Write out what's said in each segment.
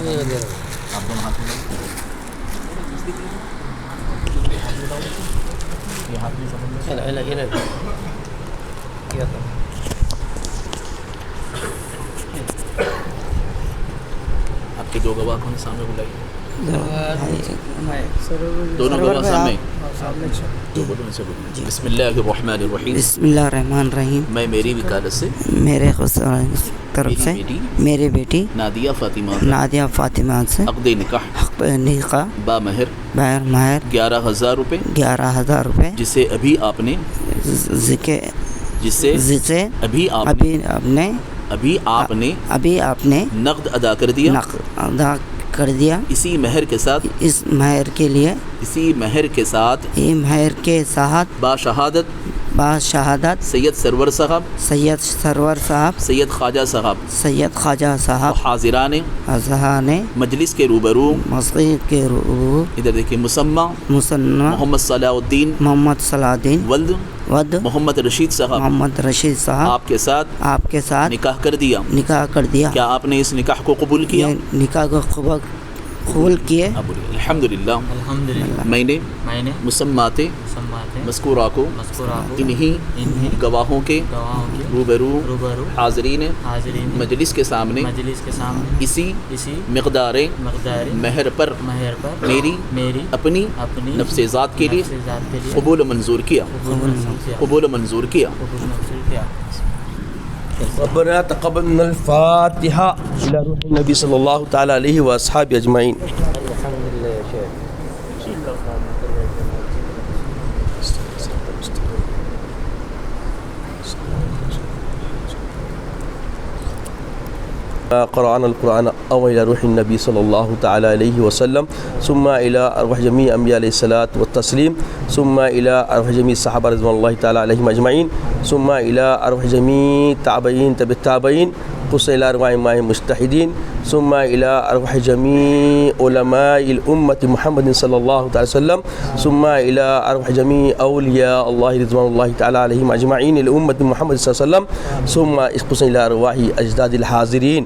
आप दोनों हाथ मिलाइए, ये हाथ भी समझ में आपके दो गवाह कौन सामने बुलाइए, दोनों गवाह सामने दो बोलो इनसे बोलो। बिस्मिल्लाहिर्रहमानिर्रहीम, बिस्मिल्लाहिर्रहमानिर्रहीम। मैं मेरी वकालत से मेरे तरफ से मेरी बेटी नादिया फ़ातिमा से अक़्द निकाह बामहर 11,000 रुपये 11,000 रुपये जिसे अभी आपने अभी आपने नक़द अदा कर दिया। इसी महर के साथ इस महर के साथ बाशहादत सैयद सरवर साहब सैयद ख्वाजा साहब हाज़िराने मजलिस के रूबरू इधर देखिए मुसम्मा मोहम्मद सलाउद्दीन वल्द मोहम्मद रशीद साहब आपके साथ निकाह कर दिया। क्या आपने इस निकाह को कबूल किया? निकाह को कबूल किए। अल्हम्दुलिल्लाह। मैंने मुसम्माते मज़कूरा को इन्हीं गवाहों के रूबरू हाज़रीन मजलिस के सामने इसी मिक़दार महर पर मेरी अपनी नफ्स ज़ात के लिए कबूल मंजूर किया। रब्बना तक़ब्बल मिनल फ़ातिहा इला रूहि नबी सल्लल्लाहु तआला अलैहि व अस्हाबि अजमईन। क़ुरान अव इला रूहि नबी सल्लल्लाहु तआला अलैहि वसल्लम सुम्मा इला अरवाह जमी अंबिया अलैहिस्सलात व तस्लीम सुम्मा इला अरवाह जमी सहाबा रिज़वानुल्लाहि तआला अलैहिम अजमईन सुम्मा इला अरवाह जमी ताबईन तबित्ताबईन ख़ुस्स इला अरवाह इमाम मुज्तहिदीन सुम्मा इला अरवाह जमी उलमाइल उम्मति मुहम्मदिन सल्लल्लाहु तआला वसल्लम सुम्मा इला अरवाह जमी औलिया अल्लाह रिज़वानुल्लाहि तआला अलैहिम अजमईन इला उम्मति मुहम्मद सल्लल्लाहु अलैहि वसल्लम सुम्मा ख़ुस्स इला अरवाह अजदादिल हाज़िरीन।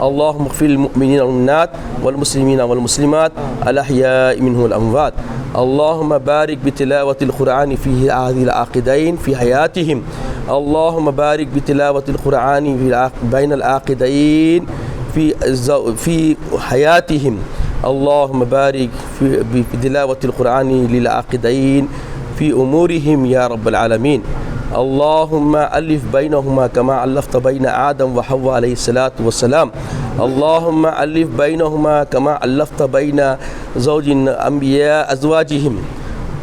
अल्लाहुम्मा इग़फ़िर लिल मुअमिनीना वल मुमिनात वल मुस्लिमीना वल मुस्लिमात अल अहयाइ मिनहुम वल अमवात। अल्लाहुम्मा बारिक बितिलावतिल क़ुरआन फ़ी हाज़िहिल आक़िदैन फ़ी हयातिहिम। अल्लाहुम्मा बारिक बितिलावतिल क़ुरआन बैनल आक़िदैन फ़ी हयातिहिम। अल्लाहुम्मा बारिक बितिलावतिल क़ुरआन लिल आक़िदैन फ़ी उमूरिहिम या रब्बल आलमीन। अल्लाहुम्मा अलिफ़ बैनहुमा कमा अल्लफ़्त बैन आदम व हव्वा अलैहिस्सलातु वस्सलाम। अल्लाहुम्मा अलिफ़ बैनहुमा कमा अल्लफ़्त बैन ज़ौजिन अंबिया अज़वाजिहिम।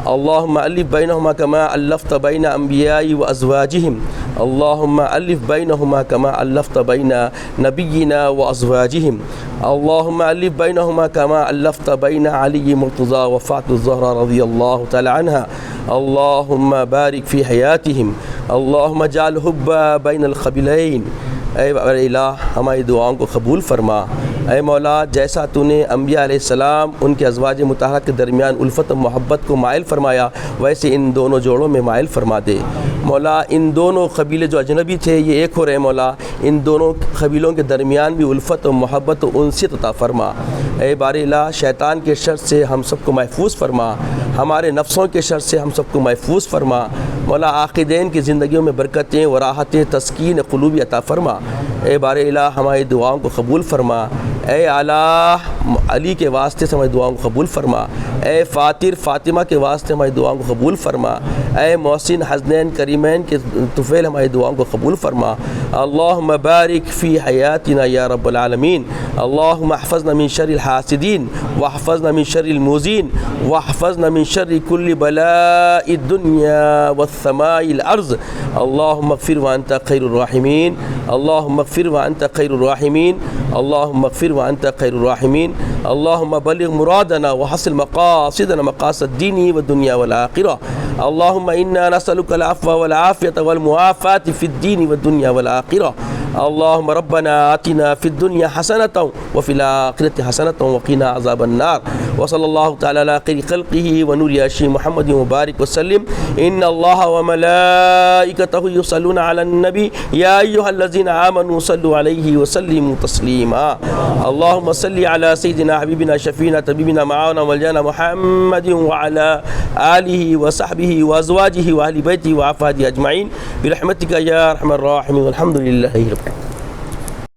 अल्लाहुम्मा अलिफ़ बैनहुमा कमा अल्लफ़्त बैन अंबियाई व अज़वाजिहिम। अल्लाहुम्मा अलिफ़ बैनहुमा कमा अल्लफ़्त बैन नबिय्यिना व अज़वाजिहिम। अल्लाहुम्मा अलिफ़ बैनहुमा कमा अल्लफ़्त बैन अली मुर्तज़ा व फ़ातिमा ज़हरा रज़ियल्लाहु तआला अन्हा। अल्लाहुम्मा बारिक फ़ी हयातिहिम। अल्लाहुम्मा जअल हुब्बा बैनल क़बीलैन। ऐ इलाह हमारी दुआओं को कबूल फरमा। ऐ मौला जैसा तूने अंबिया अलैहिस्सलाम उनके अज़वाज मुतहरा के दरमियान उल्फ़त और मोहब्बत को माइल फरमाया वैसे इन दोनों जोड़ों में माइल फरमा दे। मौला इन दोनों कबीले जो अजनबी थे ये एक हो रहे मौला, इन दोनों कबीलों के दरमियान भी उल्फ़त और मोहब्बत और उनसियत अता फरमा। ऐ बारी इलाह शैतान के शर से हम सबको महफूज फरमा, हमारे नफ्सों के शर से हम सबको महफूज फरमा। मौला आक़िदैन की ज़िंदगियों में बरकतें व राहतें तस्कीन क़ुलूबी अता फरमा। ऐ बारी इलाह हमारी दुआओं को कबूल फरमा। ऐ आला अली के वास्ते से हमारी दुआओं को कबूल फरमा। ऐ फ़ातिर फ़ातिमा के वास्ते हमारी दुआओं को कबूल फरमा। ऐ मोहसिन हसनैन करीमैन के तुफ़ैल हमारी दुआओं को कबूल फरमा। अल्लाहुम्मा बारिक फ़ी हयातिना या रब्बल आलमीन। अल्लाहुम्मा हफ़ज़ना मिन शर्रिल हासिदीन व हफ़ज़ना मिन शर्रिल मुज़ीन व हफ़ज़ना मिन शर्रि कुल्लि बलाइद दुनिया वस्समाइल अर्ज़। अल्लाहुम्मा इग़फ़िर व अंता खैरुर राहिमीन। अल्लाहुम्मा इग़फ़िर व अंता खैरुर राहिमीन। अल्लाहुम्मा इग़फ़िर व अंता खैरुर राहिमीन। अल्लाहुम्मा बल्लिग़ मुरादना व हस्सिल मक़ासिदना मक़ासिद दीनी व दुनिया वल आखिरह। अल्लाहुम्मा इन्ना नसअलुकल अफ़्व वल आफ़ियत वल मुआफ़ात फ़िद दीन व दुनिया वल आखिरह। اللهم ربنا آتنا في الدنيا حسنة وفي الآخرة حسنة وقنا عذاب النار. وصلى الله تعالى على خير خلقه ونور ياشي محمد وبارك وسلم. إن الله وملائكته يصلون على النبي يا أيها الذين آمنوا صلوا عليه وسلموا تسليما. اللهم صل على سيدنا حبيبنا شفينا طبيبنا معانا مولانا محمد وعلى آله وصحبه وأزواجه وأهل بيته وأفراده أجمعين برحمتك يا أرحم الراحمين والحمد لله رب